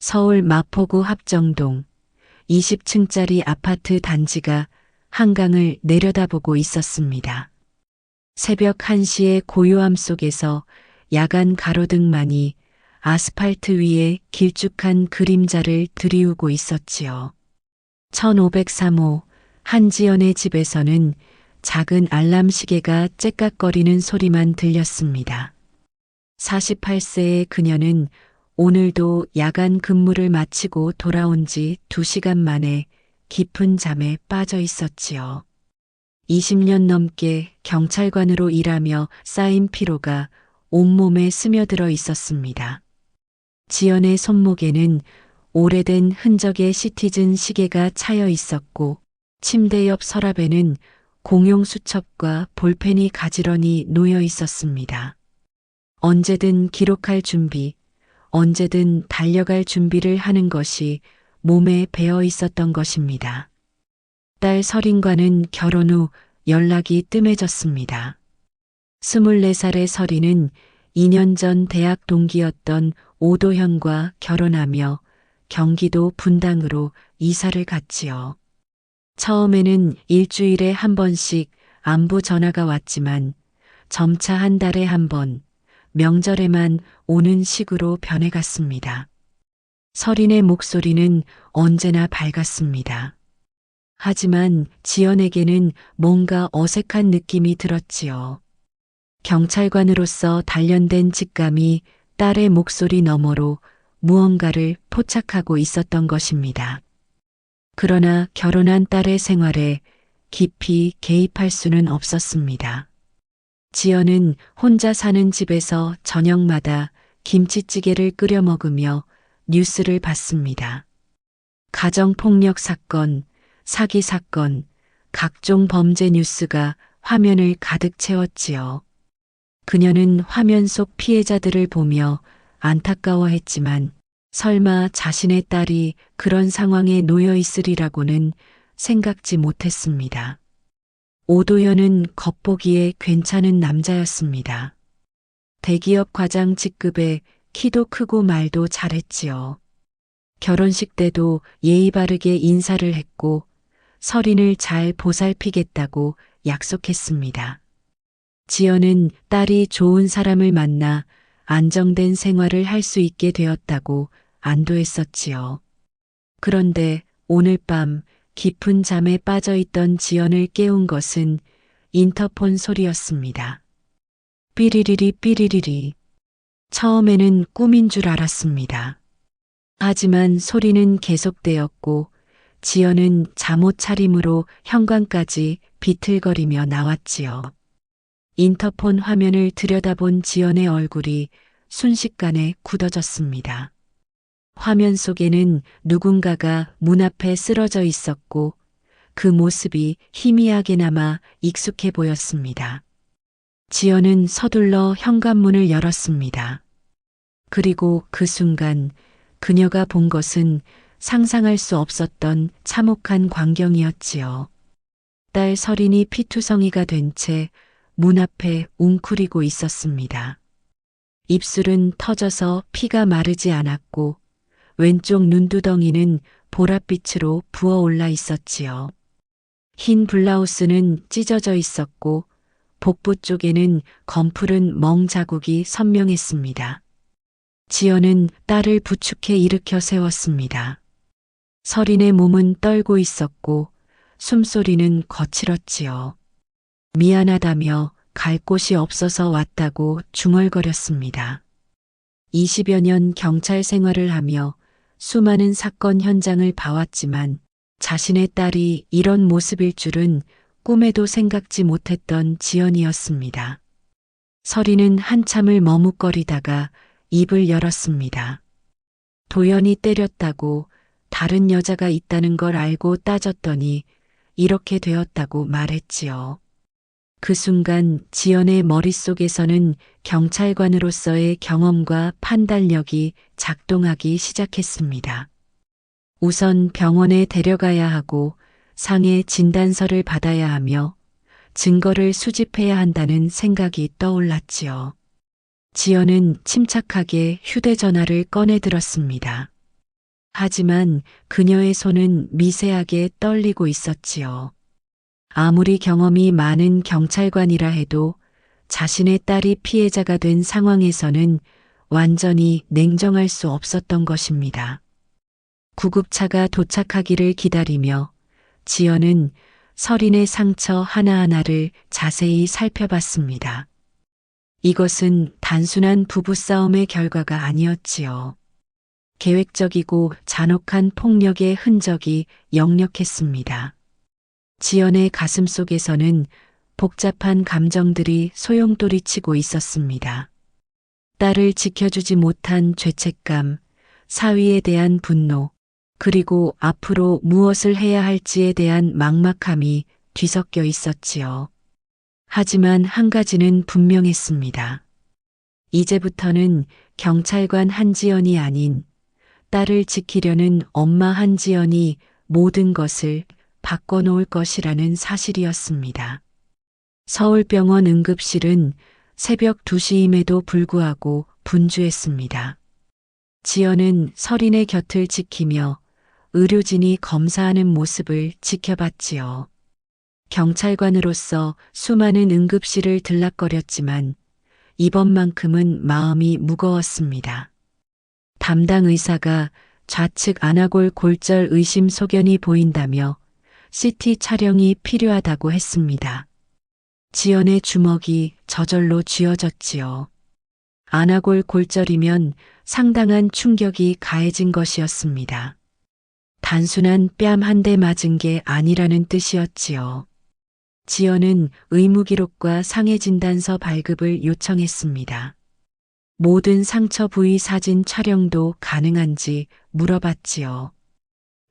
서울 마포구 합정동 20층짜리 아파트 단지가 한강을 내려다보고 있었습니다. 새벽 1시의 고요함 속에서 야간 가로등만이 아스팔트 위에 길쭉한 그림자를 드리우고 있었지요. 1503호 한지연의 집에서는 작은 알람 시계가 째깍거리는 소리만 들렸습니다. 48세의 그녀는 오늘도 야간 근무를 마치고 돌아온 지 2시간 만에 깊은 잠에 빠져 있었지요. 20년 넘게 경찰관으로 일하며 쌓인 피로가 온몸에 스며들어 있었습니다. 지연의 손목에는 오래된 흔적의 시티즌 시계가 차여 있었고 침대 옆 서랍에는 공용 수첩과 볼펜이 가지런히 놓여 있었습니다. 언제든 기록할 준비, 언제든 달려갈 준비를 하는 것이 몸에 배어 있었던 것입니다. 딸 설인과는 결혼 후 연락이 뜸해졌습니다. 24살의 설이는 2년 전 대학 동기였던 오도현과 결혼하며 경기도 분당으로 이사를 갔지요. 처음에는 일주일에 한 번씩 안부 전화가 왔지만 점차 한 달에 한 번, 명절에만 오는 식으로 변해갔습니다. 설인의 목소리는 언제나 밝았습니다. 하지만 지연에게는 뭔가 어색한 느낌이 들었지요. 경찰관으로서 단련된 직감이 딸의 목소리 너머로 무언가를 포착하고 있었던 것입니다. 그러나 결혼한 딸의 생활에 깊이 개입할 수는 없었습니다. 지연은 혼자 사는 집에서 저녁마다 김치찌개를 끓여 먹으며 뉴스를 봤습니다. 가정폭력 사건, 사기 사건, 각종 범죄 뉴스가 화면을 가득 채웠지요. 그녀는 화면 속 피해자들을 보며 안타까워했지만 설마 자신의 딸이 그런 상황에 놓여 있으리라고는 생각지 못했습니다. 오도현은 겉보기에 괜찮은 남자였습니다. 대기업 과장 직급에 키도 크고 말도 잘했지요. 결혼식 때도 예의 바르게 인사를 했고 설인을 잘 보살피겠다고 약속했습니다. 지연은 딸이 좋은 사람을 만나 안정된 생활을 할 수 있게 되었다고 안도했었지요. 그런데 오늘 밤 깊은 잠에 빠져 있던 지연을 깨운 것은 인터폰 소리였습니다. 삐리리리 삐리리리. 처음에는 꿈인 줄 알았습니다. 하지만 소리는 계속되었고 지연은 잠옷 차림으로 현관까지 비틀거리며 나왔지요. 인터폰 화면을 들여다본 지연의 얼굴이 순식간에 굳어졌습니다. 화면 속에는 누군가가 문 앞에 쓰러져 있었고 그 모습이 희미하게나마 익숙해 보였습니다. 지연은 서둘러 현관문을 열었습니다. 그리고 그 순간 그녀가 본 것은 상상할 수 없었던 참혹한 광경이었지요. 딸 설인이 피투성이가 된 채 문 앞에 웅크리고 있었습니다. 입술은 터져서 피가 마르지 않았고 왼쪽 눈두덩이는 보랏빛으로 부어올라 있었지요. 흰 블라우스는 찢어져 있었고 복부 쪽에는 검푸른 멍 자국이 선명했습니다. 지연은 딸을 부축해 일으켜 세웠습니다. 설인의 몸은 떨고 있었고 숨소리는 거칠었지요. 미안하다며 갈 곳이 없어서 왔다고 중얼거렸습니다. 20여 년 경찰 생활을 하며 수많은 사건 현장을 봐왔지만 자신의 딸이 이런 모습일 줄은 꿈에도 생각지 못했던 지연이었습니다. 설이는 한참을 머뭇거리다가 입을 열었습니다. 도연이 때렸다고 다른 여자가 있다는 걸 알고 따졌더니 이렇게 되었다고 말했지요. 그 순간 지연의 머릿속에서는 경찰관으로서의 경험과 판단력이 작동하기 시작했습니다. 우선 병원에 데려가야 하고 상해 진단서를 받아야 하며 증거를 수집해야 한다는 생각이 떠올랐지요. 지연은 침착하게 휴대전화를 꺼내 들었습니다. 하지만 그녀의 손은 미세하게 떨리고 있었지요. 아무리 경험이 많은 경찰관이라 해도 자신의 딸이 피해자가 된 상황에서는 완전히 냉정할 수 없었던 것입니다. 구급차가 도착하기를 기다리며 지연은 서린의 상처 하나하나를 자세히 살펴봤습니다. 이것은 단순한 부부싸움의 결과가 아니었지요. 계획적이고 잔혹한 폭력의 흔적이 역력했습니다. 지연의 가슴 속에서는 복잡한 감정들이 소용돌이치고 있었습니다. 딸을 지켜주지 못한 죄책감, 사위에 대한 분노, 그리고 앞으로 무엇을 해야 할지에 대한 막막함이 뒤섞여 있었지요. 하지만 한 가지는 분명했습니다. 이제부터는 경찰관 한지연이 아닌 딸을 지키려는 엄마 한지연이 모든 것을 바꿔놓을 것이라는 사실이었습니다. 서울병원 응급실은 새벽 2시임에도 불구하고 분주했습니다. 지연은 서린의 곁을 지키며 의료진이 검사하는 모습을 지켜봤지요. 경찰관으로서 수많은 응급실을 들락거렸지만 이번만큼은 마음이 무거웠습니다. 담당 의사가 좌측 안아골 골절 의심 소견이 보인다며 CT 촬영이 필요하다고 했습니다. 지연의 주먹이 저절로 쥐어졌지요. 안아골 골절이면 상당한 충격이 가해진 것이었습니다. 단순한 뺨 한 대 맞은 게 아니라는 뜻이었지요. 지연은 의무기록과 상해진단서 발급을 요청했습니다. 모든 상처 부위 사진 촬영도 가능한지 물어봤지요.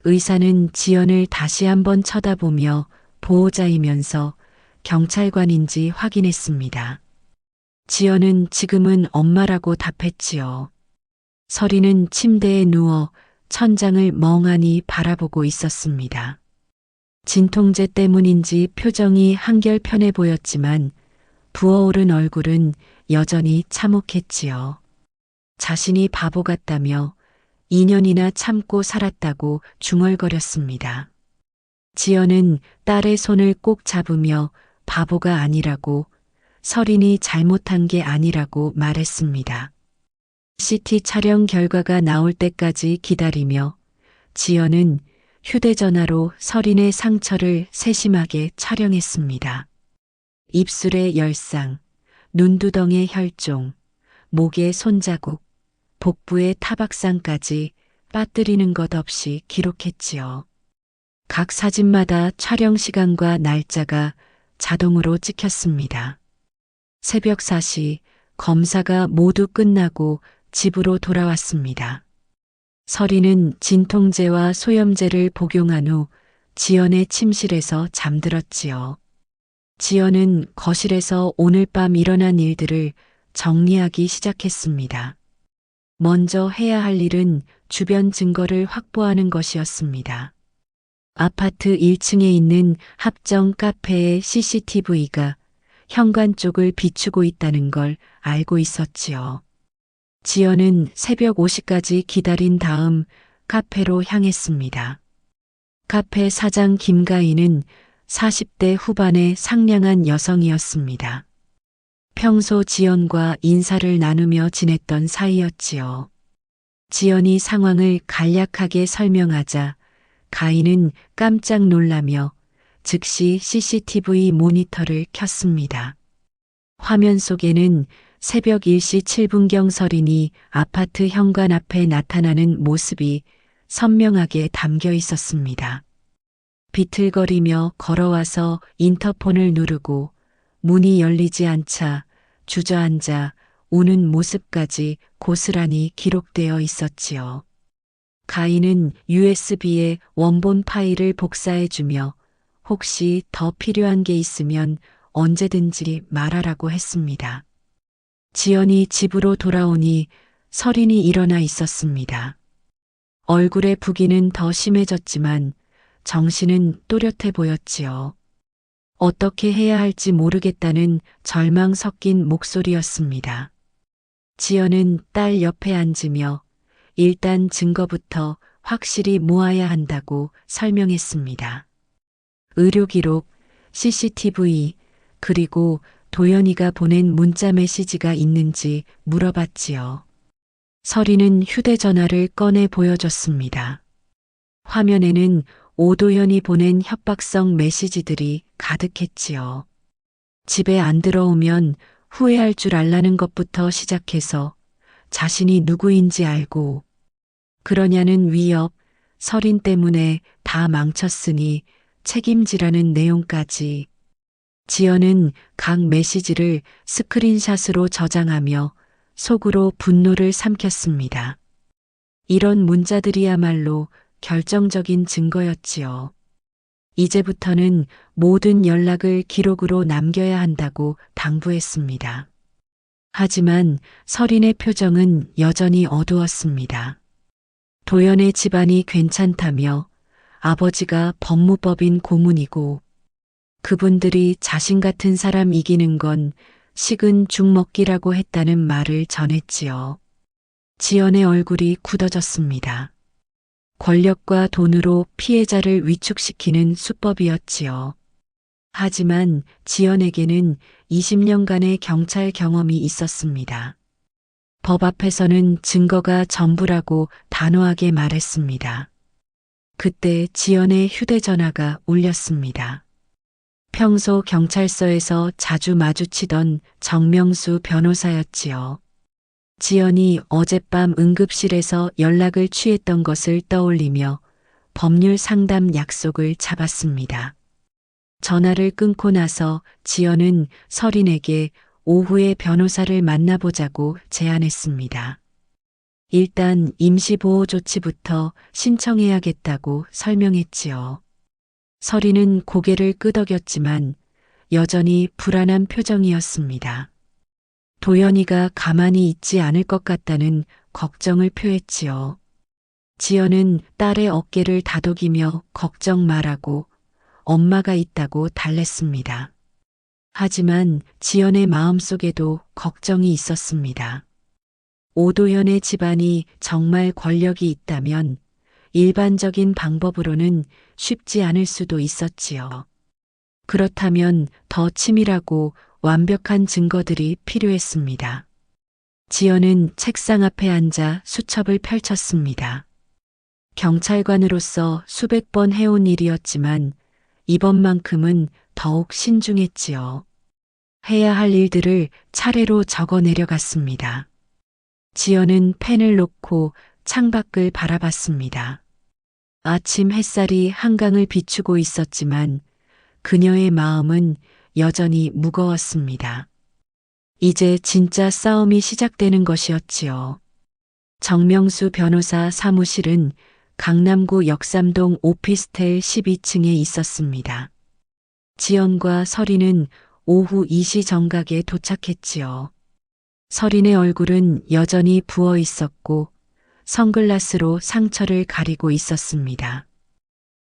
의사는 지연을 다시 한번 쳐다보며 보호자이면서 경찰관인지 확인했습니다. 지연은 지금은 엄마라고 답했지요. 서린은 침대에 누워 천장을 멍하니 바라보고 있었습니다. 진통제 때문인지 표정이 한결 편해 보였지만 부어오른 얼굴은 여전히 참혹했지요. 자신이 바보 같다며 2년이나 참고 살았다고 중얼거렸습니다. 지연은 딸의 손을 꼭 잡으며 바보가 아니라고, 서린이 잘못한 게 아니라고 말했습니다. CT 촬영 결과가 나올 때까지 기다리며 지연은 휴대전화로 서린의 상처를 세심하게 촬영했습니다. 입술의 열상, 눈두덩의 혈종, 목의 손자국, 복부의 타박상까지 빠뜨리는 것 없이 기록했지요. 각 사진마다 촬영 시간과 날짜가 자동으로 찍혔습니다. 새벽 4시 검사가 모두 끝나고 집으로 돌아왔습니다. 서린은 진통제와 소염제를 복용한 후 지연의 침실에서 잠들었지요. 지연은 거실에서 오늘 밤 일어난 일들을 정리하기 시작했습니다. 먼저 해야 할 일은 주변 증거를 확보하는 것이었습니다. 아파트 1층에 있는 합정 카페의 CCTV가 현관 쪽을 비추고 있다는 걸 알고 있었지요. 지연은 새벽 5시까지 기다린 다음 카페로 향했습니다. 카페 사장 김가인은 40대 후반의 상냥한 여성이었습니다. 평소 지연과 인사를 나누며 지냈던 사이였지요. 지연이 상황을 간략하게 설명하자 가인은 깜짝 놀라며 즉시 CCTV 모니터를 켰습니다. 화면 속에는 새벽 1시 7분경 서린이 아파트 현관 앞에 나타나는 모습이 선명하게 담겨 있었습니다. 비틀거리며 걸어와서 인터폰을 누르고 문이 열리지 않자 주저앉아 우는 모습까지 고스란히 기록되어 있었지요. 가인은 USB에 원본 파일을 복사해주며 혹시 더 필요한 게 있으면 언제든지 말하라고 했습니다. 지연이 집으로 돌아오니 서린이 일어나 있었습니다. 얼굴의 부기는 더 심해졌지만 정신은 또렷해 보였지요. 어떻게 해야 할지 모르겠다는 절망 섞인 목소리였습니다. 지연은 딸 옆에 앉으며 일단 증거부터 확실히 모아야 한다고 설명했습니다. 의료기록, CCTV, 그리고 도연이가 보낸 문자 메시지가 있는지 물어봤지요. 서리는 휴대전화를 꺼내 보여줬습니다. 화면에는 오도연이 보낸 협박성 메시지들이 가득했지요. 집에 안 들어오면 후회할 줄 알라는 것부터 시작해서 자신이 누구인지 알고 그러냐는 위협, 서린 때문에 다 망쳤으니 책임지라는 내용까지. 지연은 각 메시지를 스크린샷으로 저장하며 속으로 분노를 삼켰습니다. 이런 문자들이야말로 결정적인 증거였지요. 이제부터는 모든 연락을 기록으로 남겨야 한다고 당부했습니다. 하지만 서린의 표정은 여전히 어두웠습니다. 도연의 집안이 괜찮다며 아버지가 법무법인 고문이고 그분들이 자신 같은 사람 이기는 건 식은 죽 먹기라고 했다는 말을 전했지요. 지연의 얼굴이 굳어졌습니다. 권력과 돈으로 피해자를 위축시키는 수법이었지요. 하지만 지연에게는 20년간의 경찰 경험이 있었습니다. 법 앞에서는 증거가 전부라고 단호하게 말했습니다. 그때 지연의 휴대전화가 울렸습니다. 평소 경찰서에서 자주 마주치던 정명수 변호사였지요. 지연이 어젯밤 응급실에서 연락을 취했던 것을 떠올리며 법률 상담 약속을 잡았습니다. 전화를 끊고 나서 지연은 서린에게 오후에 변호사를 만나보자고 제안했습니다. 일단 임시보호조치부터 신청해야겠다고 설명했지요. 서린은 고개를 끄덕였지만 여전히 불안한 표정이었습니다. 도연이가 가만히 있지 않을 것 같다는 걱정을 표했지요. 지연은 딸의 어깨를 다독이며 걱정 말라고 엄마가 있다고 달랬습니다. 하지만 지연의 마음속에도 걱정이 있었습니다. 오도연의 집안이 정말 권력이 있다면 일반적인 방법으로는 쉽지 않을 수도 있었지요. 그렇다면 더 치밀하고 완벽한 증거들이 필요했습니다. 지연은 책상 앞에 앉아 수첩을 펼쳤습니다. 경찰관으로서 수백 번 해온 일이었지만 이번만큼은 더욱 신중했지요. 해야 할 일들을 차례로 적어 내려갔습니다. 지연은 펜을 놓고 창밖을 바라봤습니다. 아침 햇살이 한강을 비추고 있었지만 그녀의 마음은 여전히 무거웠습니다. 이제 진짜 싸움이 시작되는 것이었지요. 정명수 변호사 사무실은 강남구 역삼동 오피스텔 12층에 있었습니다. 지연과 서린은 오후 2시 정각에 도착했지요. 서린의 얼굴은 여전히 부어 있었고 선글라스로 상처를 가리고 있었습니다.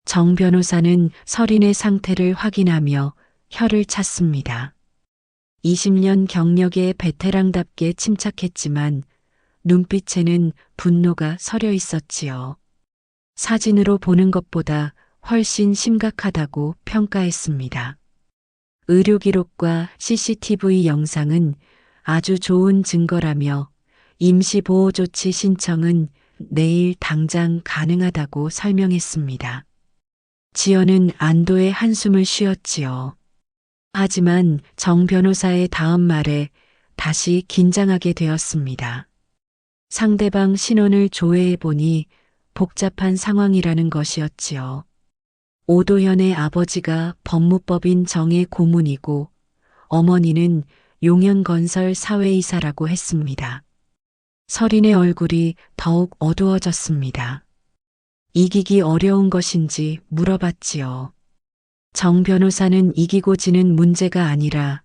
정 변호사는 서린의 상태를 확인하며 혀를 찼습니다. 20년 경력의 베테랑답게 침착했지만 눈빛에는 분노가 서려 있었지요. 사진으로 보는 것보다 훨씬 심각하다고 평가했습니다. 의료 기록과 CCTV 영상은 아주 좋은 증거라며 임시보호조치 신청은 내일 당장 가능하다고 설명했습니다. 지연은 안도의 한숨을 쉬었지요. 하지만 정 변호사의 다음 말에 다시 긴장하게 되었습니다. 상대방 신원을 조회해 보니 복잡한 상황이라는 것이었지요. 오도현의 아버지가 법무법인 정의 고문이고 어머니는 용현건설 사회이사라고 했습니다. 서린의 얼굴이 더욱 어두워졌습니다. 이기기 어려운 것인지 물어봤지요. 정 변호사는 이기고 지는 문제가 아니라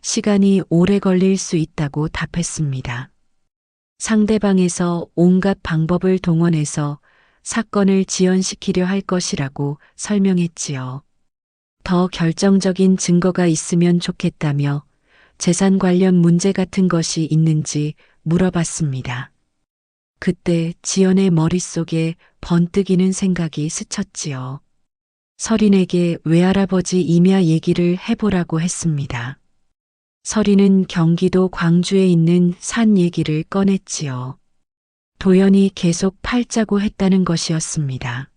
시간이 오래 걸릴 수 있다고 답했습니다. 상대방에서 온갖 방법을 동원해서 사건을 지연시키려 할 것이라고 설명했지요. 더 결정적인 증거가 있으면 좋겠다며 재산 관련 문제 같은 것이 있는지 물어봤습니다. 그때 지연의 머릿속에 번뜩이는 생각이 스쳤지요. 서린에게 외할아버지 임야 얘기를 해보라고 했습니다. 서린은 경기도 광주에 있는 산 얘기를 꺼냈지요. 도연이 계속 팔자고 했다는 것이었습니다.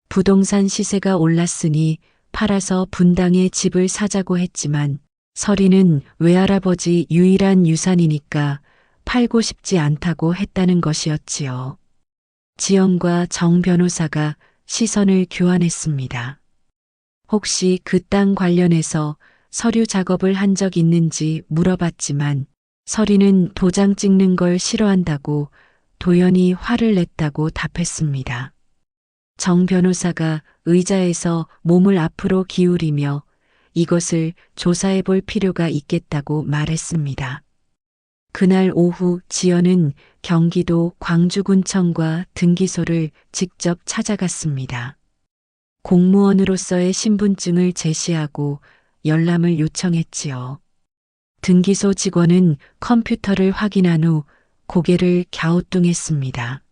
부동산 시세가 올랐으니 팔아서 분당에 집을 사자고 했지만 서린은 외할아버지 유일한 유산이니까 팔고 싶지 않다고 했다는 것이었지요. 지연과 정 변호사가 시선을 교환했습니다. 혹시 그 땅 관련해서 서류 작업을 한 적 있는지 물어봤지만 서린은 도장 찍는 걸 싫어한다고 도연이 화를 냈다고 답했습니다. 정 변호사가 의자에서 몸을 앞으로 기울이며 이것을 조사해 볼 필요가 있겠다고 말했습니다. 그날 오후 지연은 경기도 광주군청과 등기소를 직접 찾아갔습니다. 공무원으로서의 신분증을 제시하고 열람을 요청했지요. 등기소 직원은 컴퓨터를 확인한 후 고개를 갸우뚱했습니다.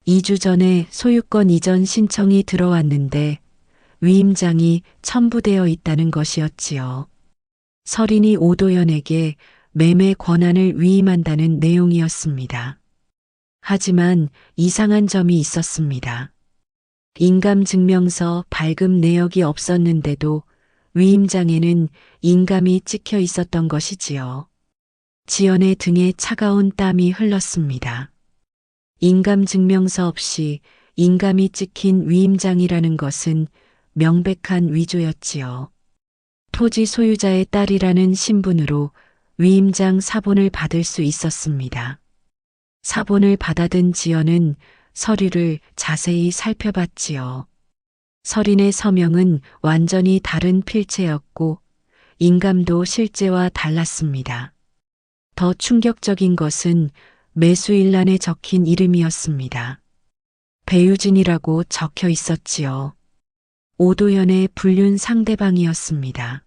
2주 전에 소유권 이전 신청이 들어왔는데 위임장이 첨부되어 있다는 것이었지요. 서린이 오도연에게 매매 권한을 위임한다는 내용이었습니다. 하지만 이상한 점이 있었습니다. 인감증명서 발급 내역이 없었는데도 위임장에는 인감이 찍혀 있었던 것이지요. 지연의 등에 차가운 땀이 흘렀습니다. 인감증명서 없이 인감이 찍힌 위임장이라는 것은 명백한 위조였지요. 토지 소유자의 딸이라는 신분으로 위임장 사본을 받을 수 있었습니다. 사본을 받아든 지연은 서류를 자세히 살펴봤지요. 서린의 서명은 완전히 다른 필체였고 인감도 실제와 달랐습니다. 더 충격적인 것은 매수일란에 적힌 이름이었습니다. 배유진이라고 적혀 있었지요. 오도연의 불륜 상대방이었습니다.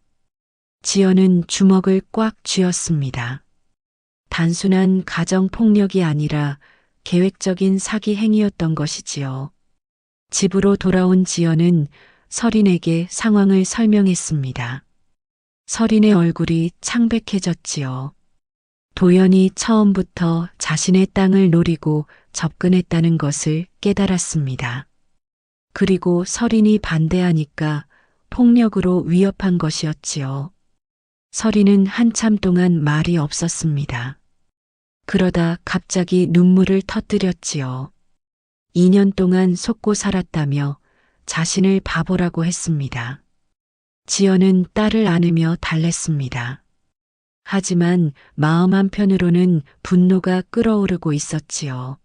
지연은 주먹을 꽉 쥐었습니다. 단순한 가정폭력이 아니라 계획적인 사기 행위였던 것이지요. 집으로 돌아온 지연은 서린에게 상황을 설명했습니다. 서린의 얼굴이 창백해졌지요. 도연이 처음부터 자신의 땅을 노리고 접근했다는 것을 깨달았습니다. 그리고 서린이 반대하니까 폭력으로 위협한 것이었지요. 서린은 한참 동안 말이 없었습니다. 그러다 갑자기 눈물을 터뜨렸지요. 2년 동안 속고 살았다며 자신을 바보라고 했습니다. 지연은 딸을 안으며 달랬습니다. 하지만 마음 한편으로는 분노가 끓어오르고 있었지요.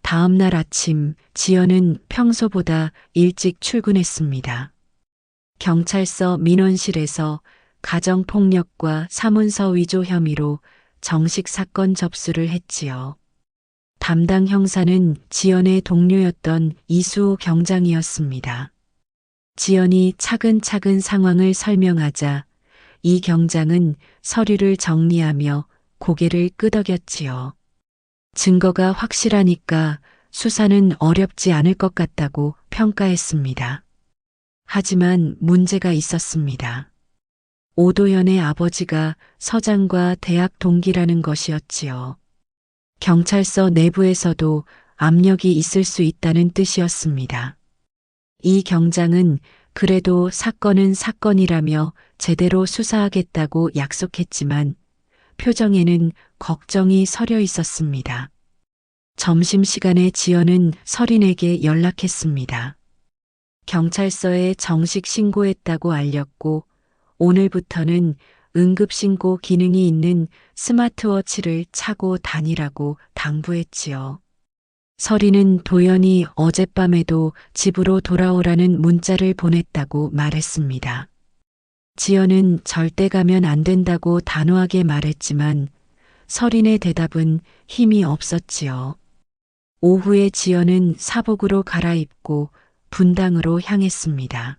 다음 날 아침 지연은 평소보다 일찍 출근했습니다. 경찰서 민원실에서 가정폭력과 사문서 위조 혐의로 정식 사건 접수를 했지요. 담당 형사는 지연의 동료였던 이수호 경장이었습니다. 지연이 차근차근 상황을 설명하자 이 경장은 서류를 정리하며 고개를 끄덕였지요. 증거가 확실하니까 수사는 어렵지 않을 것 같다고 평가했습니다. 하지만 문제가 있었습니다. 오도연의 아버지가 서장과 대학 동기라는 것이었지요. 경찰서 내부에서도 압력이 있을 수 있다는 뜻이었습니다. 이 경장은 그래도 사건은 사건이라며 제대로 수사하겠다고 약속했지만 표정에는 걱정이 서려 있었습니다. 점심시간에 지연은 서린에게 연락했습니다. 경찰서에 정식 신고했다고 알렸고 오늘부터는 응급신고 기능이 있는 스마트워치를 차고 다니라고 당부했지요. 서린은 도연이 어젯밤에도 집으로 돌아오라는 문자를 보냈다고 말했습니다. 지연은 절대 가면 안 된다고 단호하게 말했지만 서린의 대답은 힘이 없었지요. 오후에 지연은 사복으로 갈아입고 분당으로 향했습니다.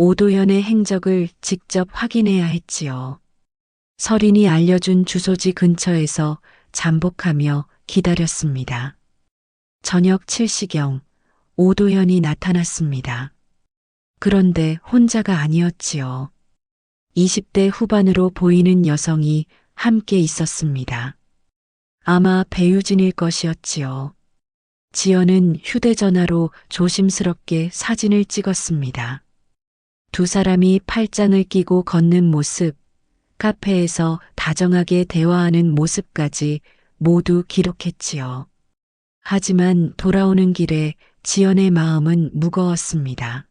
오도연의 행적을 직접 확인해야 했지요. 서린이 알려준 주소지 근처에서 잠복하며 기다렸습니다. 저녁 7시경 오도현이 나타났습니다. 그런데 혼자가 아니었지요. 20대 후반으로 보이는 여성이 함께 있었습니다. 아마 배유진일 것이었지요. 지연은 휴대전화로 조심스럽게 사진을 찍었습니다. 두 사람이 팔짱을 끼고 걷는 모습, 카페에서 다정하게 대화하는 모습까지 모두 기록했지요. 하지만 돌아오는 길에 지연의 마음은 무거웠습니다.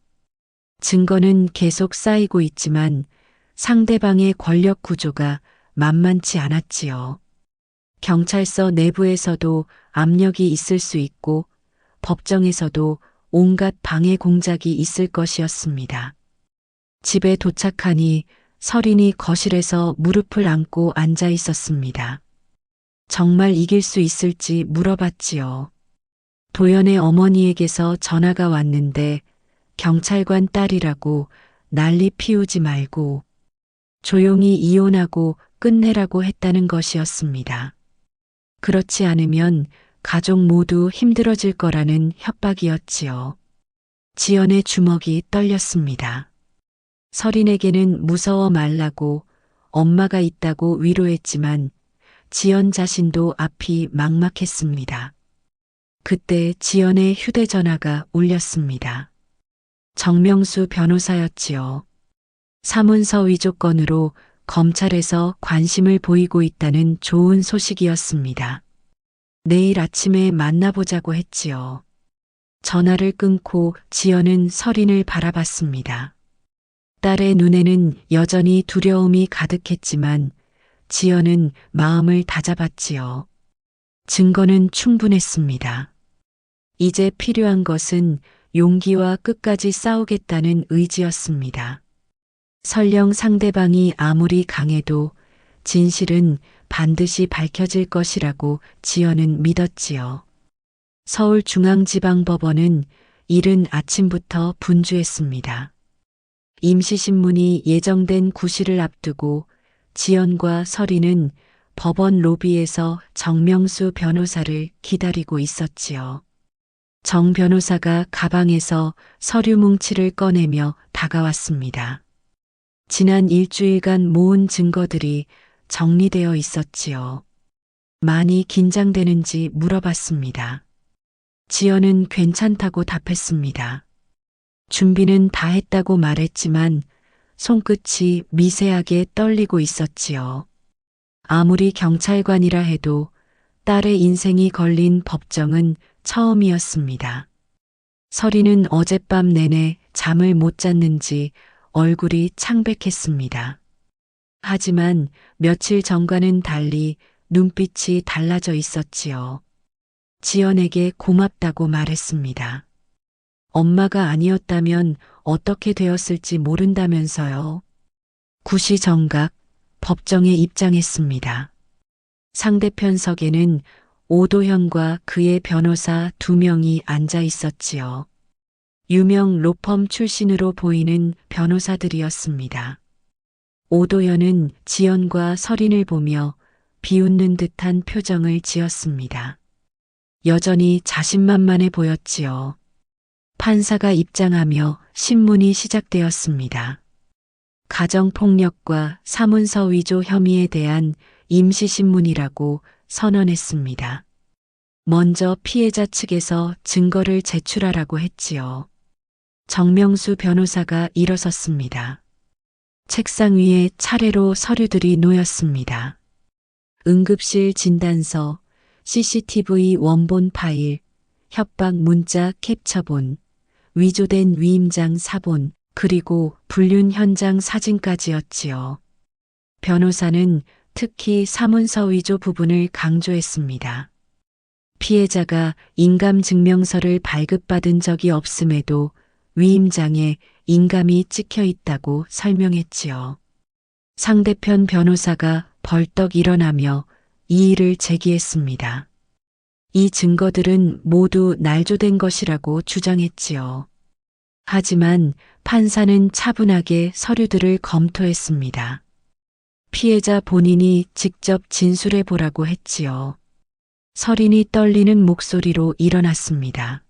증거는 계속 쌓이고 있지만 상대방의 권력 구조가 만만치 않았지요. 경찰서 내부에서도 압력이 있을 수 있고 법정에서도 온갖 방해 공작이 있을 것이었습니다. 집에 도착하니 설인이 거실에서 무릎을 안고 앉아 있었습니다. 정말 이길 수 있을지 물어봤지요. 도연의 어머니에게서 전화가 왔는데 경찰관 딸이라고 난리 피우지 말고 조용히 이혼하고 끝내라고 했다는 것이었습니다. 그렇지 않으면 가족 모두 힘들어질 거라는 협박이었지요. 지연의 주먹이 떨렸습니다. 설인에게는 무서워 말라고 엄마가 있다고 위로했지만 지연 자신도 앞이 막막했습니다. 그때 지연의 휴대전화가 울렸습니다. 정명수 변호사였지요. 사문서 위조 건으로 검찰에서 관심을 보이고 있다는 좋은 소식이었습니다. 내일 아침에 만나보자고 했지요. 전화를 끊고 지연은 설인을 바라봤습니다. 딸의 눈에는 여전히 두려움이 가득했지만 지연은 마음을 다잡았지요. 증거는 충분했습니다. 이제 필요한 것은 용기와 끝까지 싸우겠다는 의지였습니다. 설령 상대방이 아무리 강해도 진실은 반드시 밝혀질 것이라고 지연은 믿었지요. 서울중앙지방법원은 이른 아침부터 분주했습니다. 임시신문이 예정된 구실을 앞두고 지연과 설인은 법원 로비에서 정명수 변호사를 기다리고 있었지요. 정 변호사가 가방에서 서류 뭉치를 꺼내며 다가왔습니다. 지난 일주일간 모은 증거들이 정리되어 있었지요. 많이 긴장되는지 물어봤습니다. 지연은 괜찮다고 답했습니다. 준비는 다 했다고 말했지만 손끝이 미세하게 떨리고 있었지요. 아무리 경찰관이라 해도 딸의 인생이 걸린 법정은 처음이었습니다. 설이는 어젯밤 내내 잠을 못 잤는지 얼굴이 창백했습니다. 하지만 며칠 전과는 달리 눈빛이 달라져 있었지요. 지연에게 고맙다고 말했습니다. 엄마가 아니었다면 어떻게 되었을지 모른다면서요. 구시 정각 법정에 입장했습니다. 상대편석에는 오도현과 그의 변호사 2명이 앉아 있었지요. 유명 로펌 출신으로 보이는 변호사들이었습니다. 오도현은 지연과 설인을 보며 비웃는 듯한 표정을 지었습니다. 여전히 자신만만해 보였지요. 판사가 입장하며 신문이 시작되었습니다. 가정폭력과 사문서 위조 혐의에 대한 임시신문이라고 선언했습니다. 먼저 피해자 측에서 증거를 제출하라고 했지요. 정명수 변호사가 일어섰습니다. 책상 위에 차례로 서류들이 놓였습니다. 응급실 진단서, CCTV 원본 파일, 협박 문자 캡처본, 위조된 위임장 사본, 그리고 불륜 현장 사진까지였지요. 변호사는 특히 사문서 위조 부분을 강조했습니다. 피해자가 인감증명서를 발급받은 적이 없음에도 위임장에 인감이 찍혀 있다고 설명했지요. 상대편 변호사가 벌떡 일어나며 이의를 제기했습니다. 이 증거들은 모두 날조된 것이라고 주장했지요. 하지만 판사는 차분하게 서류들을 검토했습니다. 피해자 본인이 직접 진술해 보라고 했지요. 서린이 떨리는 목소리로 일어났습니다.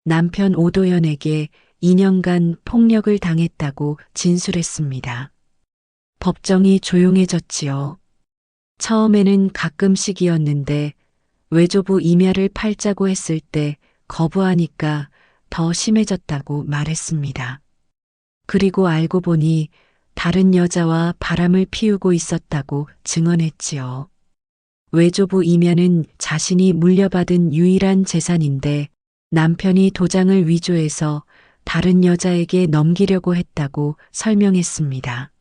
남편 오도현에게 2년간 폭력을 당했다고 진술했습니다. 법정이 조용해졌지요. 처음에는 가끔씩이었는데 외조부 임야를 팔자고 했을 때 거부하니까 더 심해졌다고 말했습니다. 그리고 알고 보니 다른 여자와 바람을 피우고 있었다고 증언했지요. 외조부 임야는 자신이 물려받은 유일한 재산인데 남편이 도장을 위조해서 다른 여자에게 넘기려고 했다고 설명했습니다.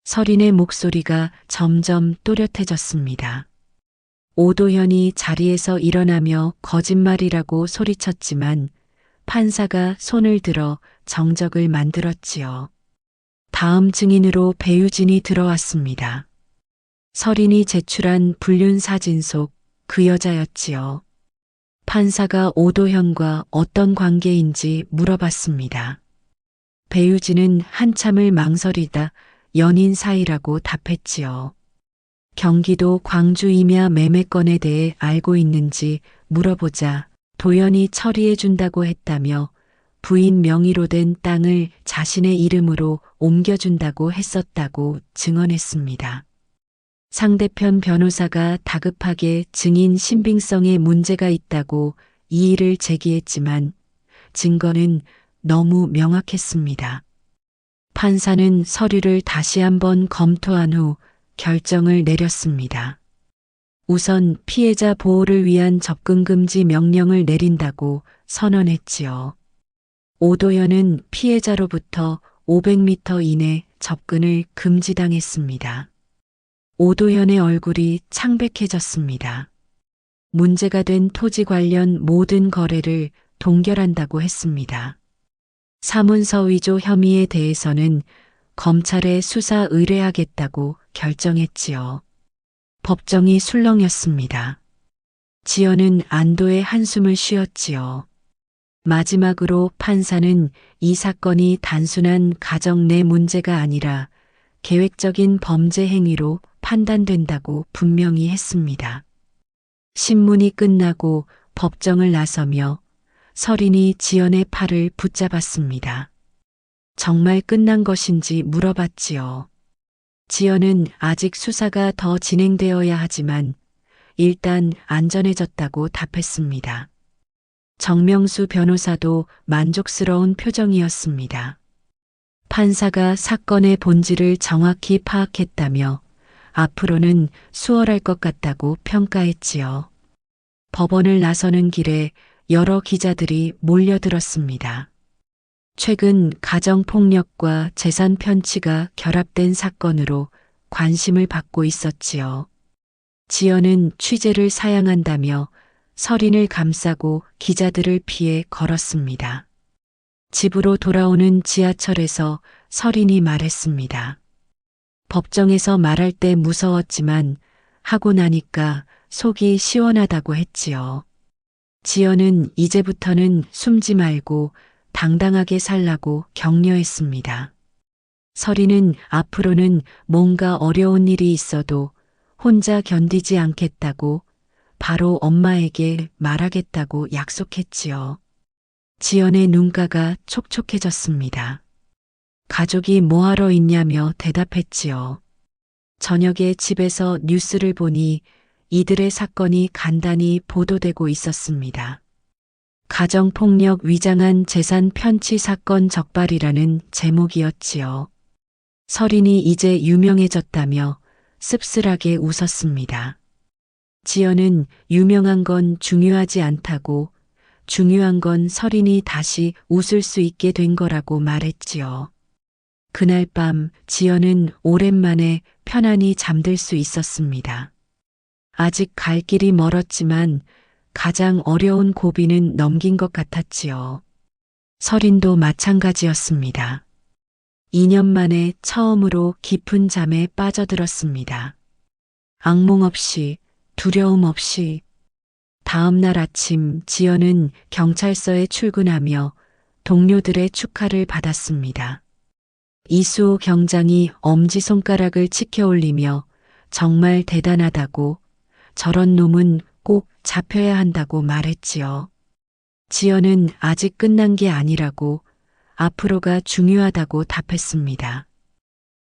서린의 목소리가 점점 또렷해졌습니다. 오도현이 자리에서 일어나며 거짓말이라고 소리쳤지만 판사가 손을 들어 정적을 만들었지요. 다음 증인으로 배유진이 들어왔습니다. 서린이 제출한 불륜 사진 속 그 여자였지요. 판사가 오도현과 어떤 관계인지 물어봤습니다. 배유진은 한참을 망설이다 연인 사이라고 답했지요. 경기도 광주 임야 매매건에 대해 알고 있는지 물어보자 도연이 처리해 준다고 했다며 부인 명의로 된 땅을 자신의 이름으로 옮겨준다고 했었다고 증언했습니다. 상대편 변호사가 다급하게 증인 신빙성에 문제가 있다고 이의를 제기했지만 증거는 너무 명확했습니다. 판사는 서류를 다시 한번 검토한 후 결정을 내렸습니다. 우선 피해자 보호를 위한 접근금지 명령을 내린다고 선언했지요. 오도현은 피해자로부터 500m 이내 접근을 금지당했습니다. 오도현의 얼굴이 창백해졌습니다. 문제가 된 토지 관련 모든 거래를 동결한다고 했습니다. 사문서 위조 혐의에 대해서는 검찰에 수사 의뢰하겠다고 결정했지요. 법정이 술렁였습니다. 지연은 안도의 한숨을 쉬었지요. 마지막으로 판사는 이 사건이 단순한 가정 내 문제가 아니라 계획적인 범죄 행위로 판단된다고 분명히 했습니다. 신문이 끝나고 법정을 나서며 서린이 지연의 팔을 붙잡았습니다. 정말 끝난 것인지 물어봤지요. 지연은 아직 수사가 더 진행되어야 하지만 일단 안전해졌다고 답했습니다. 정명수 변호사도 만족스러운 표정이었습니다. 판사가 사건의 본질을 정확히 파악했다며 앞으로는 수월할 것 같다고 평가했지요. 법원을 나서는 길에 여러 기자들이 몰려들었습니다. 최근 가정폭력과 재산 편취가 결합된 사건으로 관심을 받고 있었지요. 지연은 취재를 사양한다며 서린을 감싸고 기자들을 피해 걸었습니다. 집으로 돌아오는 지하철에서 서린이 말했습니다. 법정에서 말할 때 무서웠지만 하고 나니까 속이 시원하다고 했지요. 지연은 이제부터는 숨지 말고 당당하게 살라고 격려했습니다. 서린은 앞으로는 뭔가 어려운 일이 있어도 혼자 견디지 않겠다고 바로 엄마에게 말하겠다고 약속했지요. 지연의 눈가가 촉촉해졌습니다. 가족이 뭐하러 있냐며 대답했지요. 저녁에 집에서 뉴스를 보니 이들의 사건이 간단히 보도되고 있었습니다. 가정폭력 위장한 재산 편취 사건 적발이라는 제목이었지요. 서린이 이제 유명해졌다며 씁쓸하게 웃었습니다. 지연은 유명한 건 중요하지 않다고 중요한 건 서린이 다시 웃을 수 있게 된 거라고 말했지요. 그날 밤 지연은 오랜만에 편안히 잠들 수 있었습니다. 아직 갈 길이 멀었지만 가장 어려운 고비는 넘긴 것 같았지요. 서린도 마찬가지였습니다. 2년 만에 처음으로 깊은 잠에 빠져들었습니다. 악몽 없이, 두려움 없이. 다음 날 아침 지연은 경찰서에 출근하며 동료들의 축하를 받았습니다. 이수호 경장이 엄지손가락을 치켜 올리며 정말 대단하다고 저런 놈은 꼭 잡혀야 한다고 말했지요. 지연은 아직 끝난 게 아니라고 앞으로가 중요하다고 답했습니다.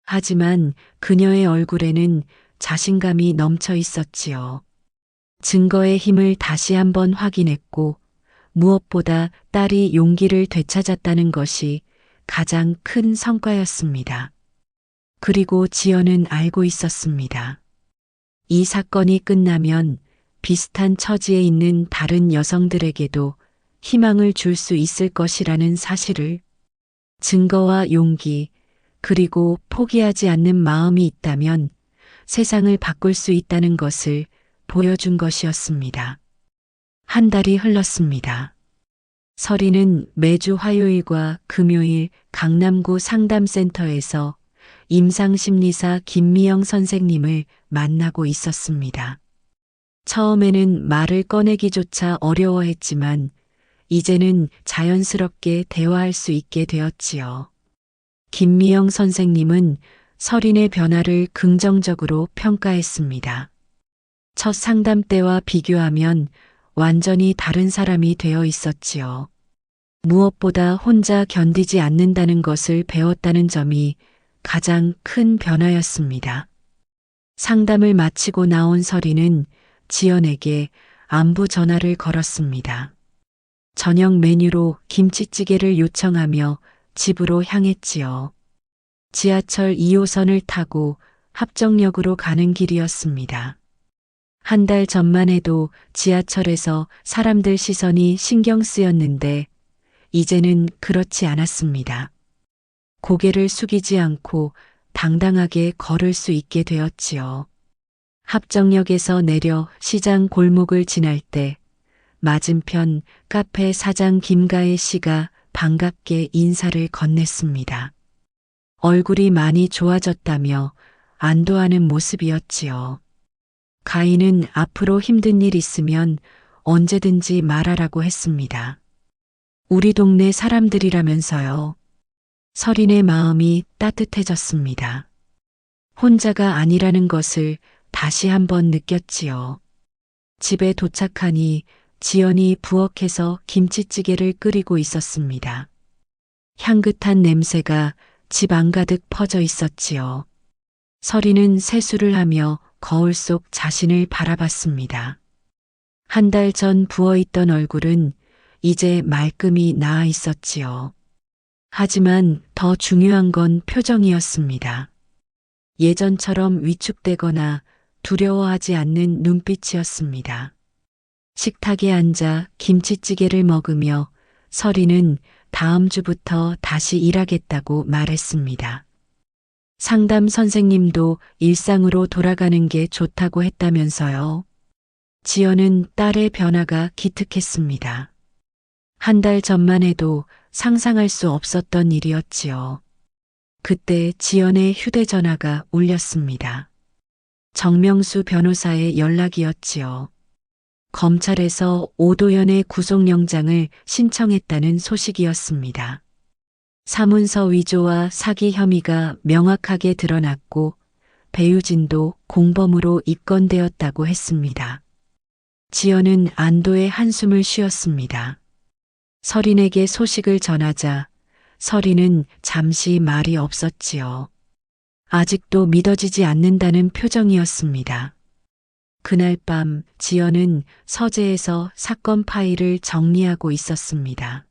하지만 그녀의 얼굴에는 자신감이 넘쳐 있었지요. 증거의 힘을 다시 한번 확인했고 무엇보다 딸이 용기를 되찾았다는 것이 가장 큰 성과였습니다. 그리고 지연은 알고 있었습니다. 이 사건이 끝나면 비슷한 처지에 있는 다른 여성들에게도 희망을 줄 수 있을 것이라는 사실을, 증거와 용기, 그리고 포기하지 않는 마음이 있다면 세상을 바꿀 수 있다는 것을 보여준 것이었습니다. 한 달이 흘렀습니다. 서리는 매주 화요일과 금요일 강남구 상담센터에서 임상심리사 김미영 선생님을 만나고 있었습니다. 처음에는 말을 꺼내기조차 어려워했지만 이제는 자연스럽게 대화할 수 있게 되었지요. 김미영 선생님은 서린의 변화를 긍정적으로 평가했습니다. 첫 상담 때와 비교하면 완전히 다른 사람이 되어 있었지요. 무엇보다 혼자 견디지 않는다는 것을 배웠다는 점이 가장 큰 변화였습니다. 상담을 마치고 나온 서린은 지연에게 안부 전화를 걸었습니다. 저녁 메뉴로 김치찌개를 요청하며 집으로 향했지요. 지하철 2호선을 타고 합정역으로 가는 길이었습니다. 한 달 전만 해도 지하철에서 사람들 시선이 신경 쓰였는데 이제는 그렇지 않았습니다. 고개를 숙이지 않고 당당하게 걸을 수 있게 되었지요. 합정역에서 내려 시장 골목을 지날 때 맞은편 카페 사장 김가혜 씨가 반갑게 인사를 건넸습니다. 얼굴이 많이 좋아졌다며 안도하는 모습이었지요. 가희는 앞으로 힘든 일 있으면 언제든지 말하라고 했습니다. 우리 동네 사람들이라면서요. 서린의 마음이 따뜻해졌습니다. 혼자가 아니라는 것을 다시 한번 느꼈지요. 집에 도착하니 지연이 부엌에서 김치찌개를 끓이고 있었습니다. 향긋한 냄새가 집 안가득 퍼져 있었지요. 서린은 세수를 하며 거울 속 자신을 바라봤습니다. 한 달 전 부어있던 얼굴은 이제 말끔히 나아 있었지요. 하지만 더 중요한 건 표정이었습니다. 예전처럼 위축되거나 두려워하지 않는 눈빛이었습니다. 식탁에 앉아 김치찌개를 먹으며 서리는 다음 주부터 다시 일하겠다고 말했습니다. 상담 선생님도 일상으로 돌아가는 게 좋다고 했다면서요. 지연은 딸의 변화가 기특했습니다. 한 달 전만 해도 상상할 수 없었던 일이었지요. 그때 지연의 휴대전화가 울렸습니다. 정명수 변호사의 연락이었지요. 검찰에서 오도연의 구속영장을 신청했다는 소식이었습니다. 사문서 위조와 사기 혐의가 명확하게 드러났고 배유진도 공범으로 입건되었다고 했습니다. 지연은 안도의 한숨을 쉬었습니다. 서린에게 소식을 전하자 서린은 잠시 말이 없었지요. 아직도 믿어지지 않는다는 표정이었습니다. 그날 밤 지연은 서재에서 사건 파일을 정리하고 있었습니다.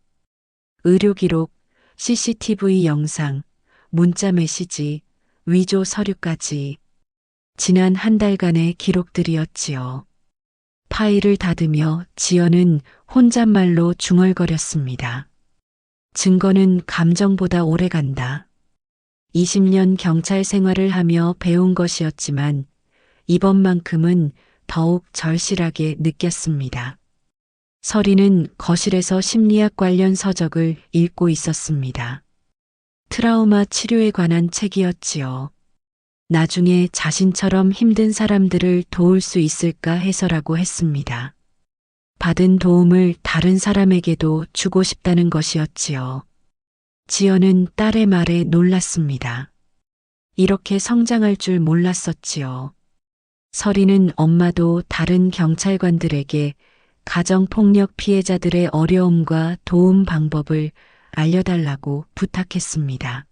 의료기록, CCTV 영상, 문자 메시지, 위조 서류까지 지난 한 달간의 기록들이었지요. 파일을 닫으며 지연은 혼잣말로 중얼거렸습니다. 증거는 감정보다 오래 간다. 20년 경찰 생활을 하며 배운 것이었지만 이번만큼은 더욱 절실하게 느꼈습니다. 서리는 거실에서 심리학 관련 서적을 읽고 있었습니다. 트라우마 치료에 관한 책이었지요. 나중에 자신처럼 힘든 사람들을 도울 수 있을까 해서라고 했습니다. 받은 도움을 다른 사람에게도 주고 싶다는 것이었지요. 지연은 딸의 말에 놀랐습니다. 이렇게 성장할 줄 몰랐었지요. 서리는 엄마도 다른 경찰관들에게 가정폭력 피해자들의 어려움과 도움 방법을 알려달라고 부탁했습니다.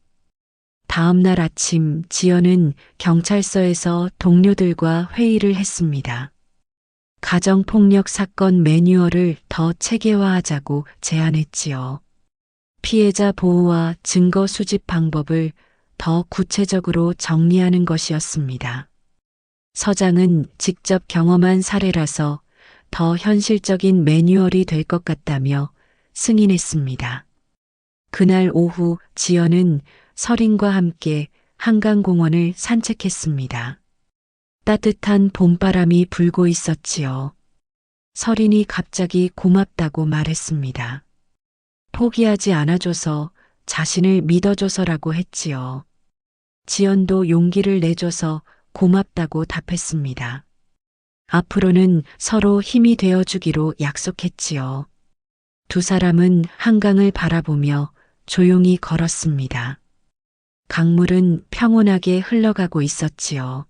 다음 날 아침 지연은 경찰서에서 동료들과 회의를 했습니다. 가정폭력 사건 매뉴얼을 더 체계화하자고 제안했지요. 피해자 보호와 증거 수집 방법을 더 구체적으로 정리하는 것이었습니다. 서장은 직접 경험한 사례라서 더 현실적인 매뉴얼이 될 것 같다며 승인했습니다. 그날 오후 지연은 서린과 함께 한강공원을 산책했습니다. 따뜻한 봄바람이 불고 있었지요. 서린이 갑자기 고맙다고 말했습니다. 포기하지 않아줘서, 자신을 믿어줘서라고 했지요. 지연도 용기를 내줘서 고맙다고 답했습니다. 앞으로는 서로 힘이 되어주기로 약속했지요. 두 사람은 한강을 바라보며 조용히 걸었습니다. 강물은 평온하게 흘러가고 있었지요.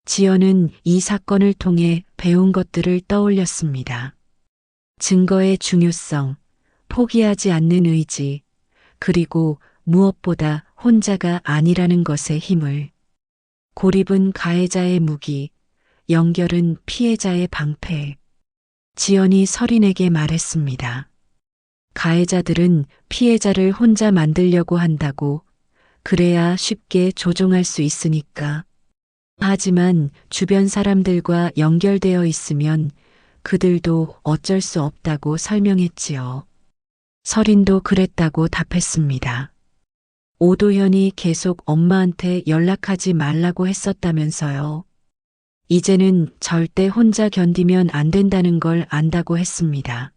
지연은 이 사건을 통해 배운 것들을 떠올렸습니다. 증거의 중요성, 포기하지 않는 의지, 그리고 무엇보다 혼자가 아니라는 것의 힘을. 고립은 가해자의 무기, 연결은 피해자의 방패. 지연이 서린에게 말했습니다. 가해자들은 피해자를 혼자 만들려고 한다고, 그래야 쉽게 조종할 수 있으니까. 하지만 주변 사람들과 연결되어 있으면 그들도 어쩔 수 없다고 설명했지요. 서린도 그랬다고 답했습니다. 오도현이 계속 엄마한테 연락하지 말라고 했었다면서요. 이제는 절대 혼자 견디면 안 된다는 걸 안다고 했습니다.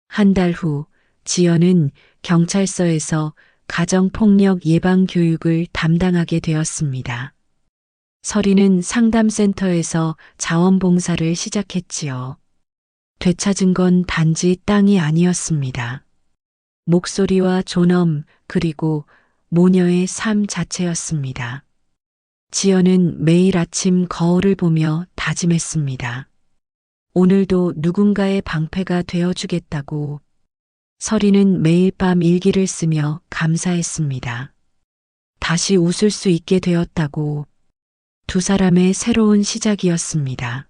한 달 후 지연은 경찰서에서 가정폭력 예방 교육을 담당하게 되었습니다. 서린은 상담센터에서 자원봉사를 시작했지요. 되찾은 건 단지 땅이 아니었습니다. 목소리와 존엄, 그리고 모녀의 삶 자체였습니다. 지연은 매일 아침 거울을 보며 다짐했습니다. 오늘도 누군가의 방패가 되어주겠다고. 서린은 매일 밤 일기를 쓰며 감사했습니다. 다시 웃을 수 있게 되었다고. 두 사람의 새로운 시작이었습니다.